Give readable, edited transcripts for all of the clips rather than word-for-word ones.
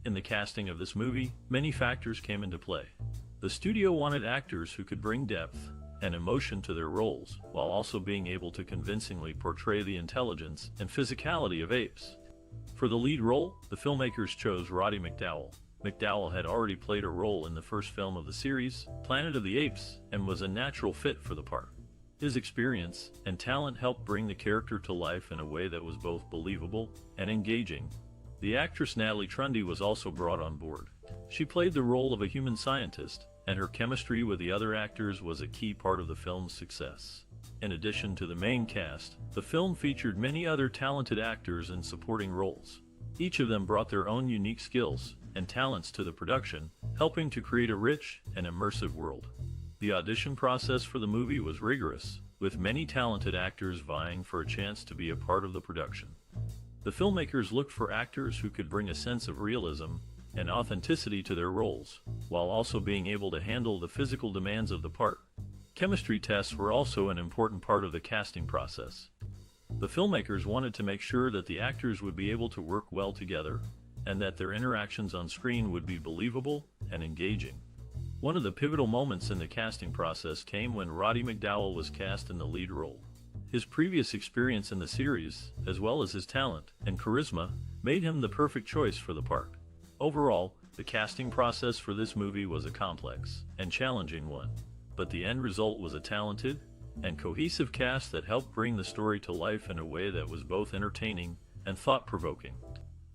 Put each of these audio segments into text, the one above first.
In the casting of this movie, many factors came into play. The studio wanted actors who could bring depth and emotion to their roles, while also being able to convincingly portray the intelligence and physicality of apes. For the lead role, the filmmakers chose Roddy McDowall. McDowall had already played a role in the first film of the series, Planet of the Apes, and was a natural fit for the part. His experience and talent helped bring the character to life in a way that was both believable and engaging. The actress Natalie Trundy was also brought on board. She played the role of a human scientist, and her chemistry with the other actors was a key part of the film's success. In addition to the main cast, the film featured many other talented actors in supporting roles. Each of them brought their own unique skills and talents to the production, helping to create a rich and immersive world. The audition process for the movie was rigorous, with many talented actors vying for a chance to be a part of the production. The filmmakers looked for actors who could bring a sense of realism and authenticity to their roles, while also being able to handle the physical demands of the part. Chemistry tests were also an important part of the casting process. The filmmakers wanted to make sure that the actors would be able to work well together, and that their interactions on screen would be believable and engaging. One of the pivotal moments in the casting process came when Roddy McDowall was cast in the lead role. His previous experience in the series, as well as his talent and charisma, made him the perfect choice for the part. Overall, the casting process for this movie was a complex and challenging one, but the end result was a talented and cohesive cast that helped bring the story to life in a way that was both entertaining and thought-provoking.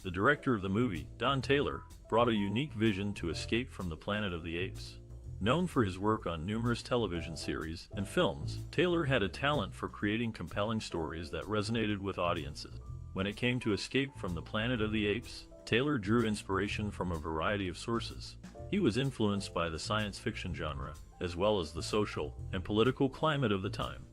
The director of the movie, Don Taylor, brought a unique vision to Escape from the Planet of the Apes. Known for his work on numerous television series and films, Taylor had a talent for creating compelling stories that resonated with audiences. When it came to Escape from the Planet of the Apes, Taylor drew inspiration from a variety of sources. He was influenced by the science fiction genre, as well as the social and political climate of the time.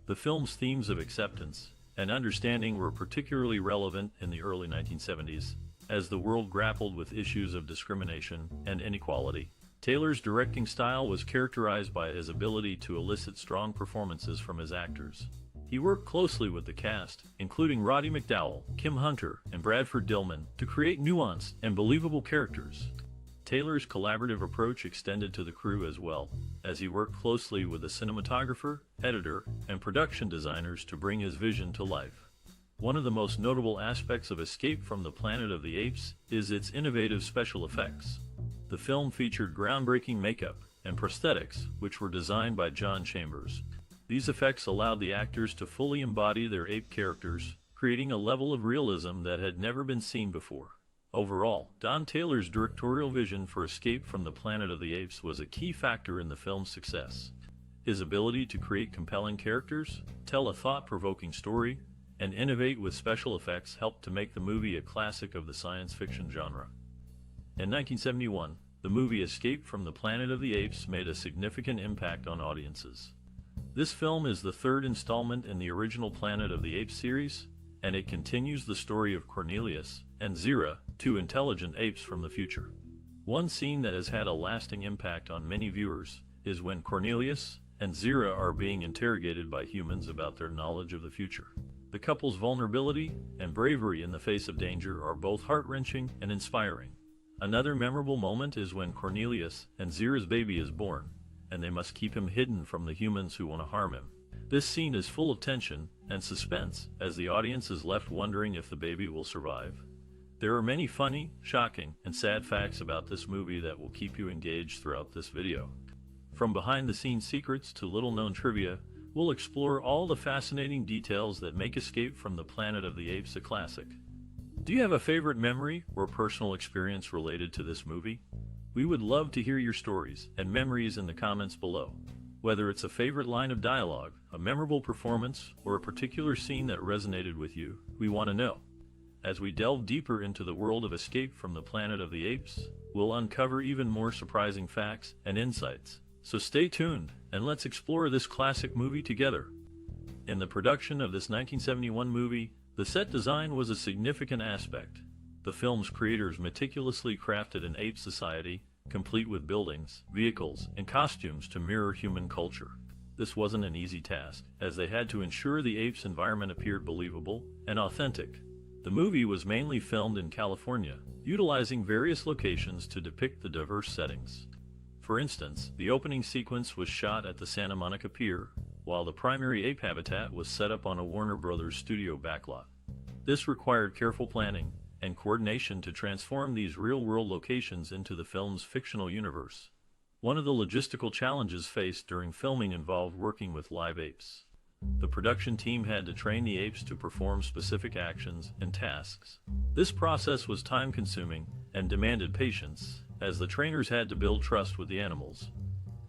The film's themes of acceptance and understanding were particularly relevant in the early 1970s, as the world grappled with issues of discrimination and inequality. Taylor's directing style was characterized by his ability to elicit strong performances from his actors. He worked closely with the cast, including Roddy McDowall, Kim Hunter, and Bradford Dillman, to create nuanced and believable characters. Taylor's collaborative approach extended to the crew as well, as he worked closely with the cinematographer, editor, and production designers to bring his vision to life. One of the most notable aspects of Escape from the Planet of the Apes is its innovative special effects. The film featured groundbreaking makeup and prosthetics, which were designed by John Chambers. These effects allowed the actors to fully embody their ape characters, creating a level of realism that had never been seen before. Overall, Don Taylor's directorial vision for Escape from the Planet of the Apes was a key factor in the film's success. His ability to create compelling characters, tell a thought-provoking story, and innovate with special effects helped to make the movie a classic of the science fiction genre. In 1971, the movie Escape from the Planet of the Apes made a significant impact on audiences. This film is the third installment in the original Planet of the Apes series, and it continues the story of Cornelius and Zira, two intelligent apes from the future. One scene that has had a lasting impact on many viewers is when Cornelius and Zira are being interrogated by humans about their knowledge of the future. The couple's vulnerability and bravery in the face of danger are both heart-wrenching and inspiring. Another memorable moment is when Cornelius and Zira's baby is born, and they must keep him hidden from the humans who want to harm him. This scene is full of tension and suspense, as the audience is left wondering if the baby will survive. There are many funny, shocking, and sad facts about this movie that will keep you engaged throughout this video. From behind-the-scenes secrets to little-known trivia, we'll explore all the fascinating details that make Escape from the Planet of the Apes a classic. Do you have a favorite memory or personal experience related to this movie? We would love to hear your stories and memories in the comments below. Whether it's a favorite line of dialogue, a memorable performance, or a particular scene that resonated with you, we want to know. As we delve deeper into the world of Escape from the Planet of the Apes, we'll uncover even more surprising facts and insights. So stay tuned, and let's explore this classic movie together. In the production of this 1971 movie, the set design was a significant aspect. The film's creators meticulously crafted an ape society, complete with buildings, vehicles, and costumes to mirror human culture. This wasn't an easy task, as they had to ensure the apes' environment appeared believable and authentic. The movie was mainly filmed in California, utilizing various locations to depict the diverse settings. For instance, the opening sequence was shot at the Santa Monica Pier, while the primary ape habitat was set up on a Warner Brothers studio backlot. This required careful planning and coordination to transform these real-world locations into the film's fictional universe. One of the logistical challenges faced during filming involved working with live apes. The production team had to train the apes to perform specific actions and tasks. This process was time-consuming and demanded patience, as the trainers had to build trust with the animals.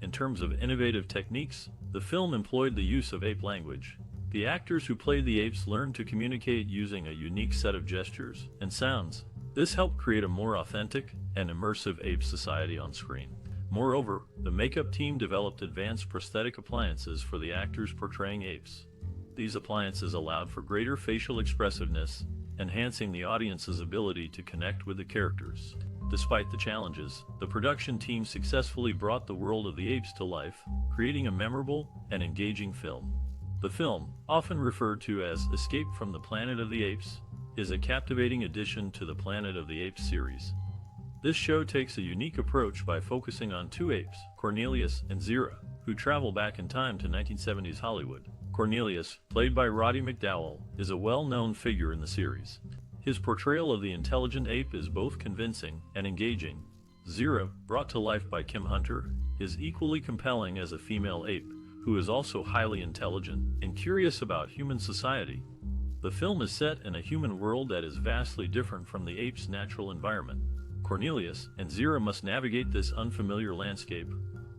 In terms of innovative techniques, the film employed the use of ape language. The actors who played the apes learned to communicate using a unique set of gestures and sounds. This helped create a more authentic and immersive ape society on screen. Moreover, the makeup team developed advanced prosthetic appliances for the actors portraying apes. These appliances allowed for greater facial expressiveness, enhancing the audience's ability to connect with the characters. Despite the challenges, the production team successfully brought the world of the apes to life, creating a memorable and engaging film. The film, often referred to as Escape from the Planet of the Apes, is a captivating addition to the Planet of the Apes series. This show takes a unique approach by focusing on two apes, Cornelius and Zira, who travel back in time to 1970s Hollywood. Cornelius, played by Roddy McDowall, is a well-known figure in the series. His portrayal of the intelligent ape is both convincing and engaging. Zira, brought to life by Kim Hunter, is equally compelling as a female ape, who is also highly intelligent and curious about human society. The film is set in a human world that is vastly different from the ape's natural environment. Cornelius and Zira must navigate this unfamiliar landscape,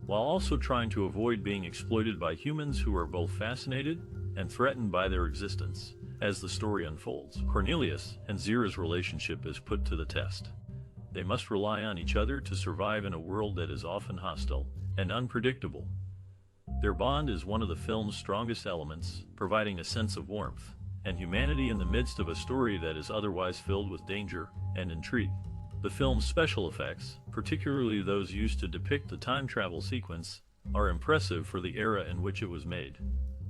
while also trying to avoid being exploited by humans who are both fascinated and threatened by their existence. As the story unfolds, Cornelius and Zira's relationship is put to the test. They must rely on each other to survive in a world that is often hostile and unpredictable. Their bond is one of the film's strongest elements, providing a sense of warmth and humanity in the midst of a story that is otherwise filled with danger and intrigue. The film's special effects, particularly those used to depict the time travel sequence, are impressive for the era in which it was made.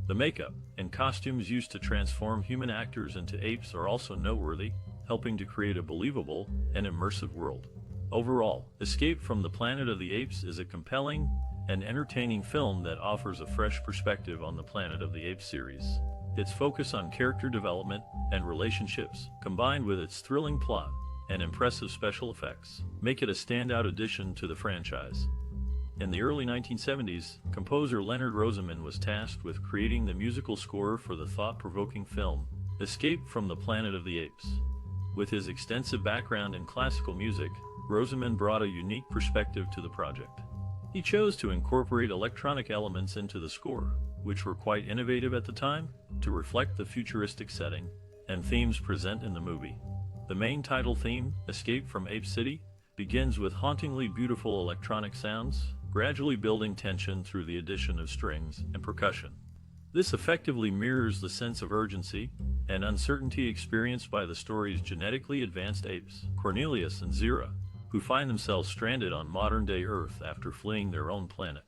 The makeup and costumes used to transform human actors into apes are also noteworthy, helping to create a believable and immersive world. Overall, Escape from the Planet of the Apes is a compelling and entertaining film that offers a fresh perspective on the Planet of the Apes series. Its focus on character development and relationships, combined with its thrilling plot and impressive special effects, make it a standout addition to the franchise. In the early 1970s, composer Leonard Rosenman was tasked with creating the musical score for the thought-provoking film, Escape from the Planet of the Apes. With his extensive background in classical music, Rosenman brought a unique perspective to the project. He chose to incorporate electronic elements into the score, which were quite innovative at the time, to reflect the futuristic setting and themes present in the movie. The main title theme, Escape from Ape City, begins with hauntingly beautiful electronic sounds, gradually building tension through the addition of strings and percussion. This effectively mirrors the sense of urgency and uncertainty experienced by the story's genetically advanced apes, Cornelius and Zira, who find themselves stranded on modern-day Earth after fleeing their own planet.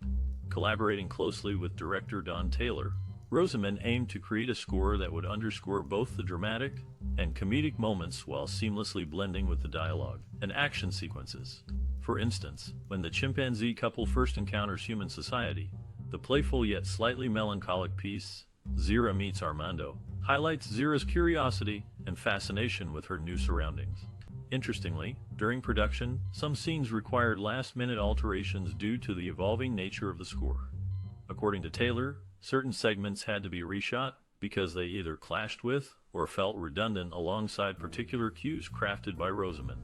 Collaborating closely with director Don Taylor, Rosenman aimed to create a score that would underscore both the dramatic and comedic moments while seamlessly blending with the dialogue and action sequences. For instance, when the chimpanzee couple first encounters human society, the playful yet slightly melancholic piece, Zira Meets Armando, highlights Zira's curiosity and fascination with her new surroundings. Interestingly, during production, some scenes required last-minute alterations due to the evolving nature of the score. According to Taylor, certain segments had to be reshot because they either clashed with or felt redundant alongside particular cues crafted by Rosenman.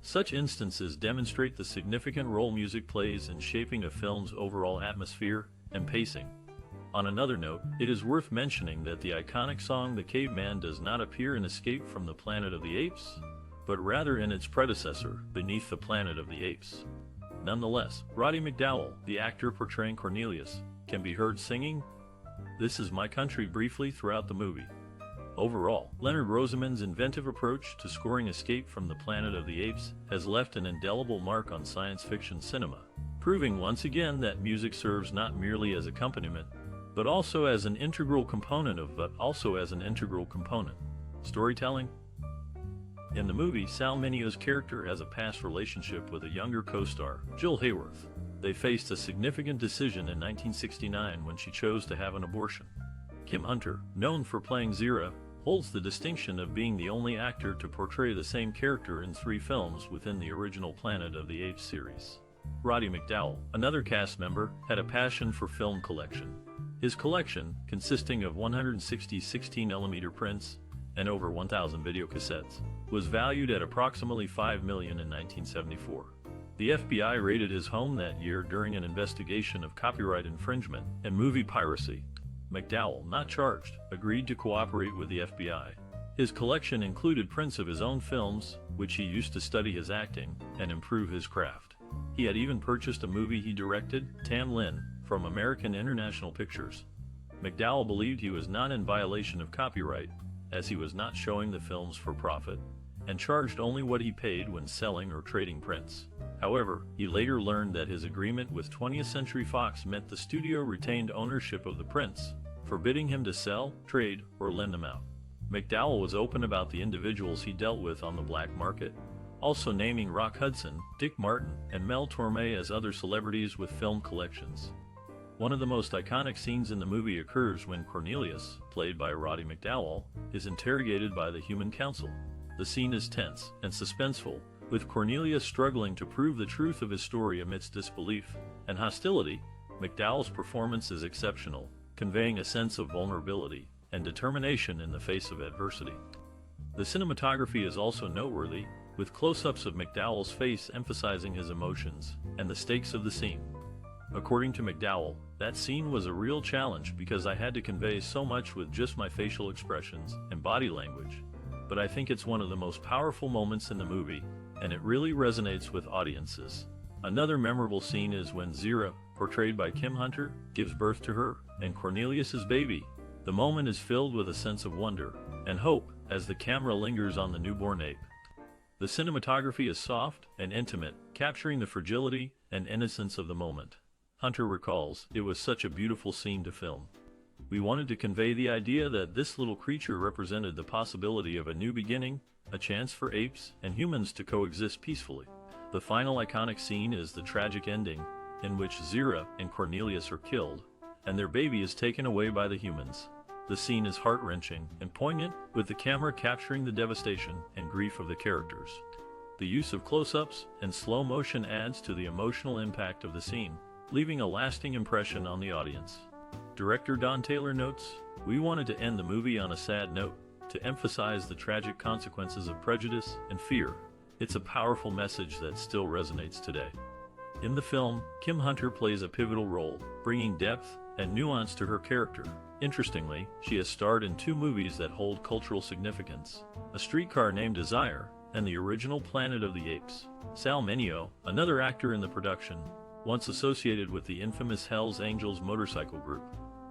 Such instances demonstrate the significant role music plays in shaping a film's overall atmosphere and pacing. On another note, it is worth mentioning that the iconic song The Caveman does not appear in Escape from the Planet of the Apes, but rather in its predecessor, Beneath the Planet of the Apes. Nonetheless, Roddy McDowall, the actor portraying Cornelius, can be heard singing "This Is My Country" briefly throughout the movie. Overall, Leonard Rosenman's inventive approach to scoring Escape from the Planet of the Apes has left an indelible mark on science fiction cinema, proving once again that music serves not merely as accompaniment, but also as an integral component storytelling. In the movie, Sal Mineo's character has a past relationship with a younger co-star, Jill Hayworth. They faced a significant decision in 1969 when she chose to have an abortion. Kim Hunter, known for playing Zira, holds the distinction of being the only actor to portray the same character in 3 films within the original Planet of the Apes series. Roddy McDowall, another cast member, had a passion for film collection. His collection, consisting of 160 16mm prints and over 1,000 videocassettes, was valued at approximately $5 million in 1974. The FBI raided his home that year during an investigation of copyright infringement and movie piracy. McDowall, not charged, agreed to cooperate with the FBI. His collection included prints of his own films, which he used to study his acting and improve his craft. He had even purchased a movie he directed, Tam Lin, from American International Pictures. McDowall believed he was not in violation of copyright, as he was not showing the films for profit, and charged only what he paid when selling or trading prints. However, he later learned that his agreement with 20th Century Fox meant the studio retained ownership of the prints, forbidding him to sell, trade, or lend them out. McDowall was open about the individuals he dealt with on the black market, also naming Rock Hudson, Dick Martin, and Mel Torme as other celebrities with film collections. One of the most iconic scenes in the movie occurs when Cornelius, played by Roddy McDowall, is interrogated by the Human Council. The scene is tense and suspenseful, with Cornelius struggling to prove the truth of his story amidst disbelief and hostility. McDowall's performance is exceptional, conveying a sense of vulnerability and determination in the face of adversity. The cinematography is also noteworthy, with close-ups of McDowall's face emphasizing his emotions and the stakes of the scene. According to McDowall, that scene was a real challenge because I had to convey so much with just my facial expressions and body language. But I think it's one of the most powerful moments in the movie, and it really resonates with audiences. Another memorable scene is when Zira, portrayed by Kim Hunter, gives birth to her and Cornelius's baby. The moment is filled with a sense of wonder and hope as the camera lingers on the newborn ape. The cinematography is soft and intimate, capturing the fragility and innocence of the moment. Hunter recalls, "It was such a beautiful scene to film. We wanted to convey the idea that this little creature represented the possibility of a new beginning, a chance for apes and humans to coexist peacefully." The final iconic scene is the tragic ending, in which Zira and Cornelius are killed, and their baby is taken away by the humans. The scene is heart-wrenching and poignant, with the camera capturing the devastation and grief of the characters. The use of close-ups and slow motion adds to the emotional impact of the scene, leaving a lasting impression on the audience. Director Don Taylor notes, "We wanted to end the movie on a sad note, to emphasize the tragic consequences of prejudice and fear. It's a powerful message that still resonates today." In the film, Kim Hunter plays a pivotal role, bringing depth and nuance to her character. Interestingly, she has starred in 2 movies that hold cultural significance: A Streetcar Named Desire and the original Planet of the Apes. Sal Mineo, another actor in the production, once associated with the infamous Hells Angels motorcycle group.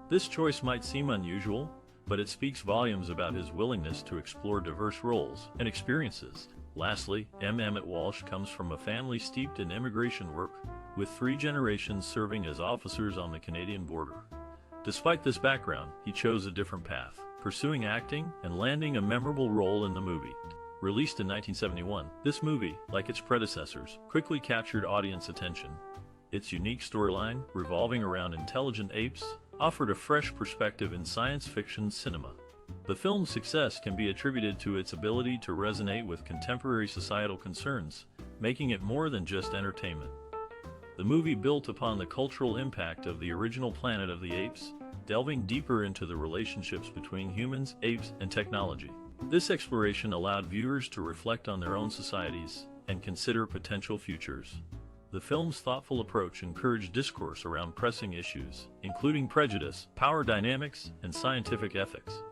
This choice might seem unusual, but it speaks volumes about his willingness to explore diverse roles and experiences. Lastly, Emmet Walsh comes from a family steeped in immigration work, with 3 generations serving as officers on the Canadian border. Despite this background, he chose a different path, pursuing acting and landing a memorable role in the movie. Released in 1971, this movie, like its predecessors, quickly captured audience attention. Its unique storyline, revolving around intelligent apes, offered a fresh perspective in science fiction cinema. The film's success can be attributed to its ability to resonate with contemporary societal concerns, making it more than just entertainment. The movie built upon the cultural impact of the original Planet of the Apes, delving deeper into the relationships between humans, apes, and technology. This exploration allowed viewers to reflect on their own societies and consider potential futures. The film's thoughtful approach encouraged discourse around pressing issues, including prejudice, power dynamics, and scientific ethics.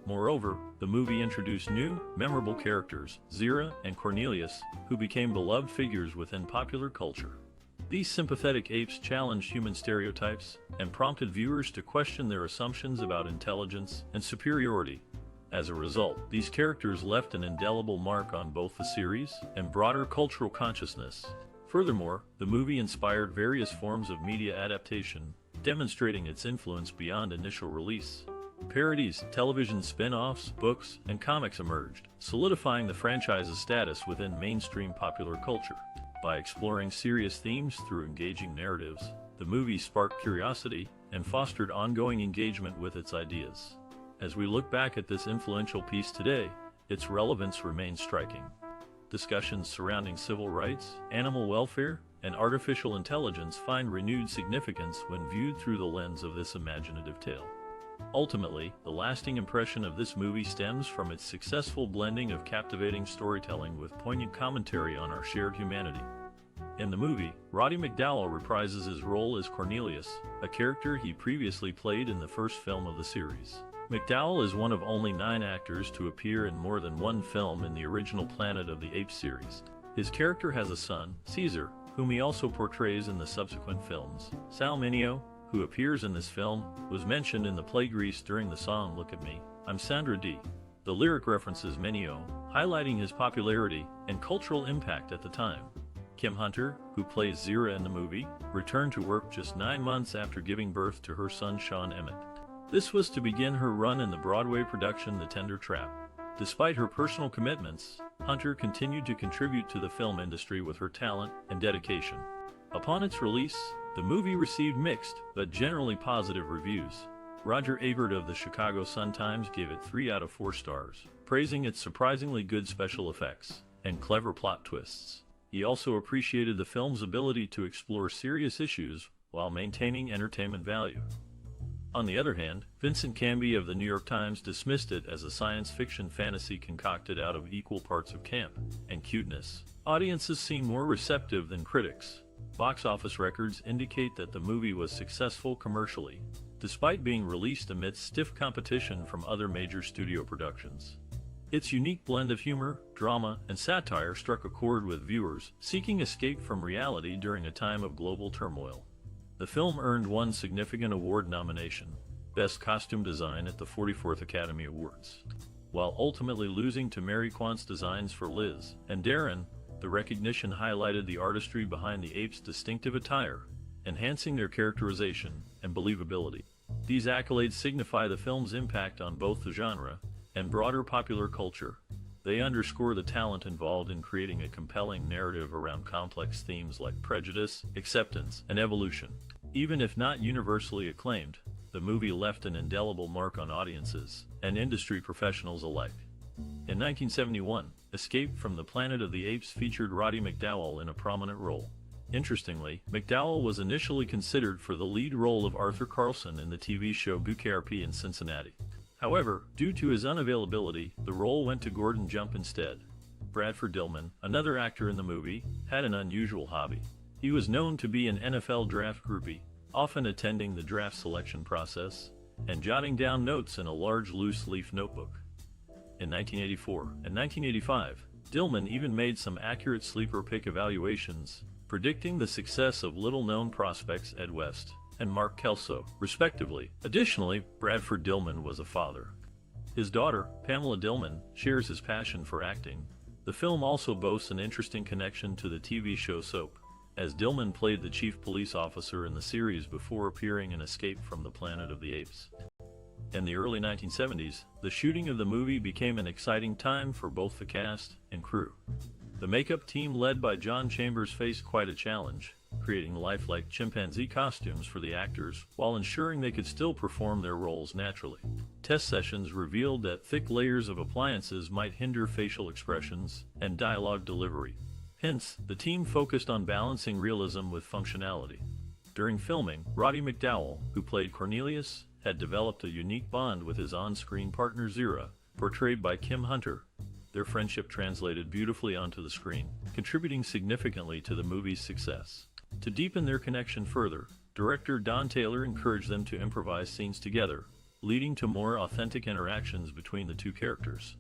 Moreover, the movie introduced new, memorable characters, Zira and Cornelius, who became beloved figures within popular culture. These sympathetic apes challenged human stereotypes and prompted viewers to question their assumptions about intelligence and superiority. As a result, these characters left an indelible mark on both the series and broader cultural consciousness. Furthermore, the movie inspired various forms of media adaptation, demonstrating its influence beyond initial release. Parodies, television spin-offs, books, and comics emerged, solidifying the franchise's status within mainstream popular culture. By exploring serious themes through engaging narratives, the movie sparked curiosity and fostered ongoing engagement with its ideas. As we look back at this influential piece today, its relevance remains striking. Discussions surrounding civil rights, animal welfare, and artificial intelligence find renewed significance when viewed through the lens of this imaginative tale. Ultimately, the lasting impression of this movie stems from its successful blending of captivating storytelling with poignant commentary on our shared humanity. In the movie, Roddy McDowall reprises his role as Cornelius, a character he previously played in the first film of the series. McDowall is one of only 9 actors to appear in more than one film in the original Planet of the Apes series. His character has a son, Caesar, whom he also portrays in the subsequent films. Sal Mineo, who appears in this film, was mentioned in the play Grease during the song Look at Me, I'm Sandra Dee. The lyric references Mineo, highlighting his popularity and cultural impact at the time. Kim Hunter, who plays Zira in the movie, returned to work just 9 months after giving birth to her son Sean Emmet. This was to begin her run in the Broadway production The Tender Trap. Despite her personal commitments, Hunter continued to contribute to the film industry with her talent and dedication. Upon its release, the movie received mixed, but generally positive reviews. Roger Ebert of the Chicago Sun-Times gave it 3 out of 4 stars, praising its surprisingly good special effects and clever plot twists. He also appreciated the film's ability to explore serious issues while maintaining entertainment value. On the other hand, Vincent Canby of the New York Times dismissed it as a science fiction fantasy concocted out of equal parts of camp and cuteness. Audiences seem more receptive than critics. Box office records indicate that the movie was successful commercially, despite being released amidst stiff competition from other major studio productions. Its unique blend of humor, drama, and satire struck a chord with viewers seeking escape from reality during a time of global turmoil. The film earned 1 significant award nomination, Best Costume Design at the 44th Academy Awards. While ultimately losing to Mary Quant's designs for Liz and Darren, the recognition highlighted the artistry behind the apes' distinctive attire, enhancing their characterization and believability. These accolades signify the film's impact on both the genre and broader popular culture. They underscore the talent involved in creating a compelling narrative around complex themes like prejudice, acceptance, and evolution. Even if not universally acclaimed, the movie left an indelible mark on audiences and industry professionals alike. In 1971, Escape from the Planet of the Apes featured Roddy McDowall in a prominent role. Interestingly, McDowall was initially considered for the lead role of Arthur Carlson in the TV show BUKRP in Cincinnati. However, due to his unavailability, the role went to Gordon Jump instead. Bradford Dillman, another actor in the movie, had an unusual hobby. He was known to be an NFL draft groupie, often attending the draft selection process and jotting down notes in a large loose-leaf notebook. In 1984 and 1985, Dillman even made some accurate sleeper pick evaluations, predicting the success of little-known prospects Ed West and Mark Kelso, respectively. Additionally, Bradford Dillman was a father. His daughter, Pamela Dillman, shares his passion for acting. The film also boasts an interesting connection to the TV show Soap, as Dillman played the chief police officer in the series before appearing in Escape from the Planet of the Apes. In the early 1970s, the shooting of the movie became an exciting time for both the cast and crew. The makeup team led by John Chambers faced quite a challenge, creating lifelike chimpanzee costumes for the actors while ensuring they could still perform their roles naturally. Test sessions revealed that thick layers of appliances might hinder facial expressions and dialogue delivery. Hence, the team focused on balancing realism with functionality. During filming, Roddy McDowall, who played Cornelius, had developed a unique bond with his on-screen partner Zira, portrayed by Kim Hunter. Their friendship translated beautifully onto the screen, contributing significantly to the movie's success. To deepen their connection further, director Don Taylor encouraged them to improvise scenes together, leading to more authentic interactions between the two characters.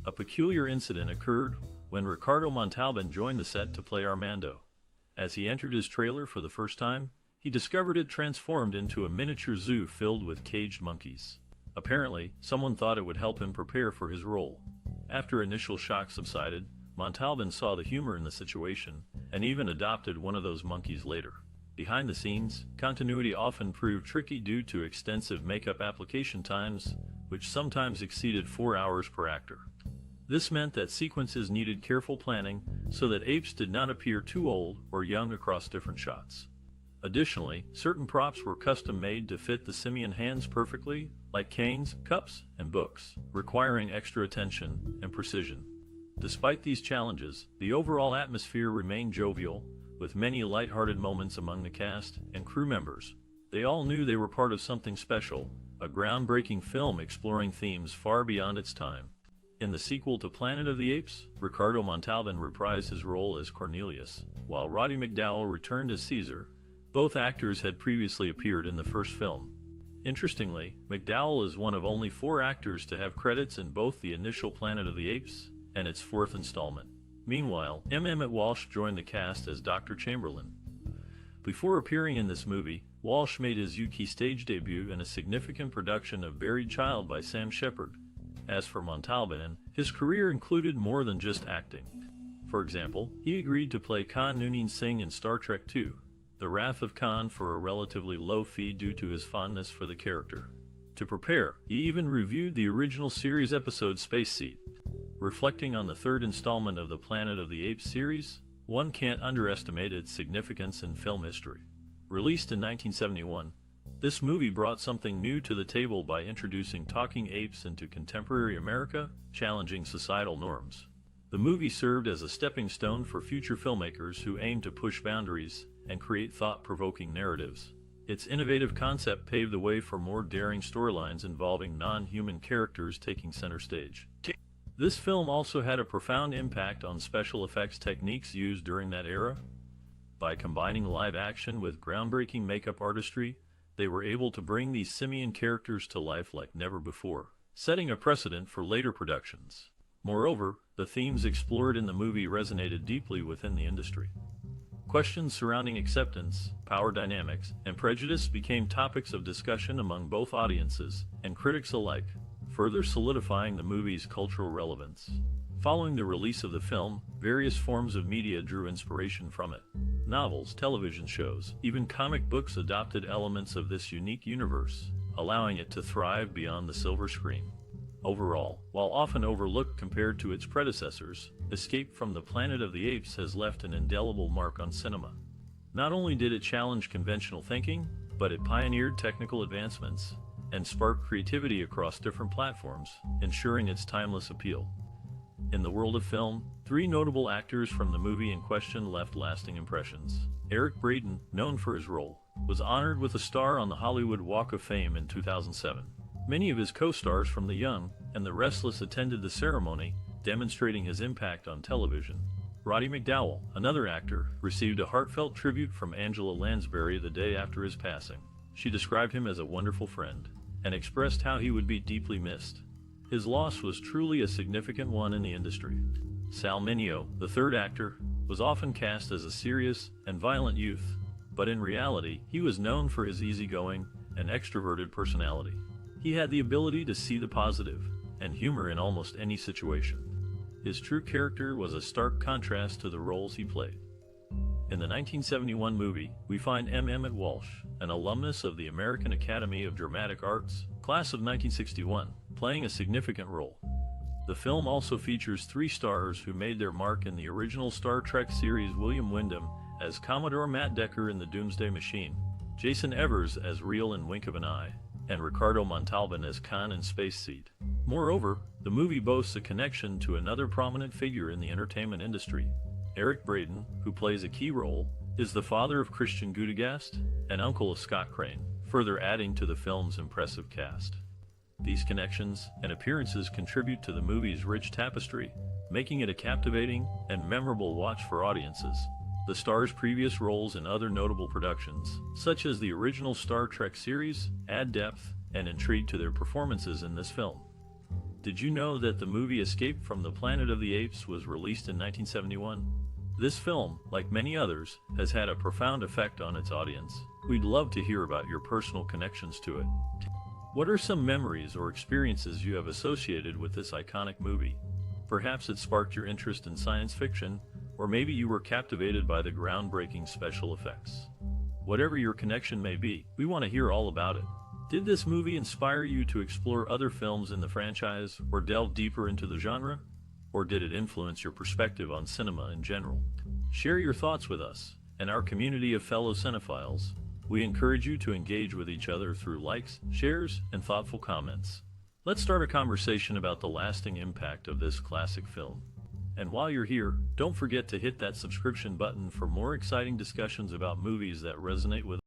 A peculiar incident occurred when Ricardo Montalban joined the set to play Armando. As he entered his trailer for the first time, he discovered it transformed into a miniature zoo filled with caged monkeys. Apparently, someone thought it would help him prepare for his role. After initial shock subsided, Montalban saw the humor in the situation and even adopted one of those monkeys later. Behind the scenes, continuity often proved tricky due to extensive makeup application times, which sometimes exceeded 4 hours per actor. This meant that sequences needed careful planning so that apes did not appear too old or young across different shots. Additionally, certain props were custom-made to fit the simian hands perfectly, like canes, cups, and books, requiring extra attention and precision. Despite these challenges, the overall atmosphere remained jovial, with many light-hearted moments among the cast and crew members. They all knew they were part of something special, a groundbreaking film exploring themes far beyond its time. In the sequel to Planet of the Apes, Ricardo Montalban reprised his role as Cornelius, while Roddy McDowall returned as Caesar. Both actors had previously appeared in the first film. Interestingly, McDowall is one of only 4 actors to have credits in both the initial Planet of the Apes and its 4th installment. Meanwhile, Emmet Walsh joined the cast as Dr. Chamberlain. Before appearing in this movie, Walsh made his UK stage debut in a significant production of Buried Child by Sam Shepard. As for Montalban, his career included more than just acting. For example, he agreed to play Khan Noonien Singh in Star Trek II, The Wrath of Khan, for a relatively low fee due to his fondness for the character. To prepare, he even reviewed the original series episode Space Seed. Reflecting on the 3rd installment of the Planet of the Apes series, one can't underestimate its significance in film history. Released in 1971, this movie brought something new to the table by introducing talking apes into contemporary America, challenging societal norms. The movie served as a stepping stone for future filmmakers who aimed to push boundaries and create thought-provoking narratives. Its innovative concept paved the way for more daring storylines involving non-human characters taking center stage. This film also had a profound impact on special effects techniques used during that era. By combining live action with groundbreaking makeup artistry, they were able to bring these simian characters to life like never before, setting a precedent for later productions. Moreover, the themes explored in the movie resonated deeply within the industry. Questions surrounding acceptance, power dynamics, and prejudice became topics of discussion among both audiences and critics alike, further solidifying the movie's cultural relevance. Following the release of the film, various forms of media drew inspiration from it. Novels, television shows, even comic books adopted elements of this unique universe, allowing it to thrive beyond the silver screen. Overall, while often overlooked compared to its predecessors, Escape from the Planet of the Apes has left an indelible mark on cinema. Not only did it challenge conventional thinking, but it pioneered technical advancements and sparked creativity across different platforms, ensuring its timeless appeal. In the world of film, 3 notable actors from the movie in question left lasting impressions. Braeden, known for his role, was honored with a star on the Hollywood Walk of Fame in 2007. Many of his co-stars from The Young and The Restless attended the ceremony, demonstrating his impact on television. Roddy McDowall, another actor, received a heartfelt tribute from Angela Lansbury the day after his passing. She described him as a wonderful friend and expressed how he would be deeply missed. His loss was truly a significant one in the industry. Sal Mineo, the 3rd actor, was often cast as a serious and violent youth, but in reality, he was known for his easygoing and extroverted personality. He had the ability to see the positive and humor in almost any situation. His true character was a stark contrast to the roles he played. In the 1971 movie, we find Emmet Walsh, an alumnus of the American Academy of Dramatic Arts, class of 1961, playing a significant role. The film also features 3 stars who made their mark in the original Star Trek series: William Windom as Commodore Matt Decker in The Doomsday Machine, Jason Evers as Reel in Wink of an Eye, and Ricardo Montalban as Khan in Space Seed. Moreover, the movie boasts a connection to another prominent figure in the entertainment industry. Braeden, who plays a key role, is the father of Christian Gudegast and uncle of Scott Crane, further adding to the film's impressive cast. These connections and appearances contribute to the movie's rich tapestry, making it a captivating and memorable watch for audiences. The stars' previous roles in other notable productions, such as the original Star Trek series, add depth and intrigue to their performances in this film. Did you know that the movie Escape from the Planet of the Apes was released in 1971? This film, like many others, has had a profound effect on its audience. We'd love to hear about your personal connections to it. What are some memories or experiences you have associated with this iconic movie? Perhaps it sparked your interest in science fiction, or maybe you were captivated by the groundbreaking special effects. Whatever your connection may be, we want to hear all about it. Did this movie inspire you to explore other films in the franchise or delve deeper into the genre? Or did it influence your perspective on cinema in general? Share your thoughts with us and our community of fellow cinephiles. We encourage you to engage with each other through likes, shares, and thoughtful comments. Let's start a conversation about the lasting impact of this classic film. And while you're here, don't forget to hit that subscription button for more exciting discussions about movies that resonate with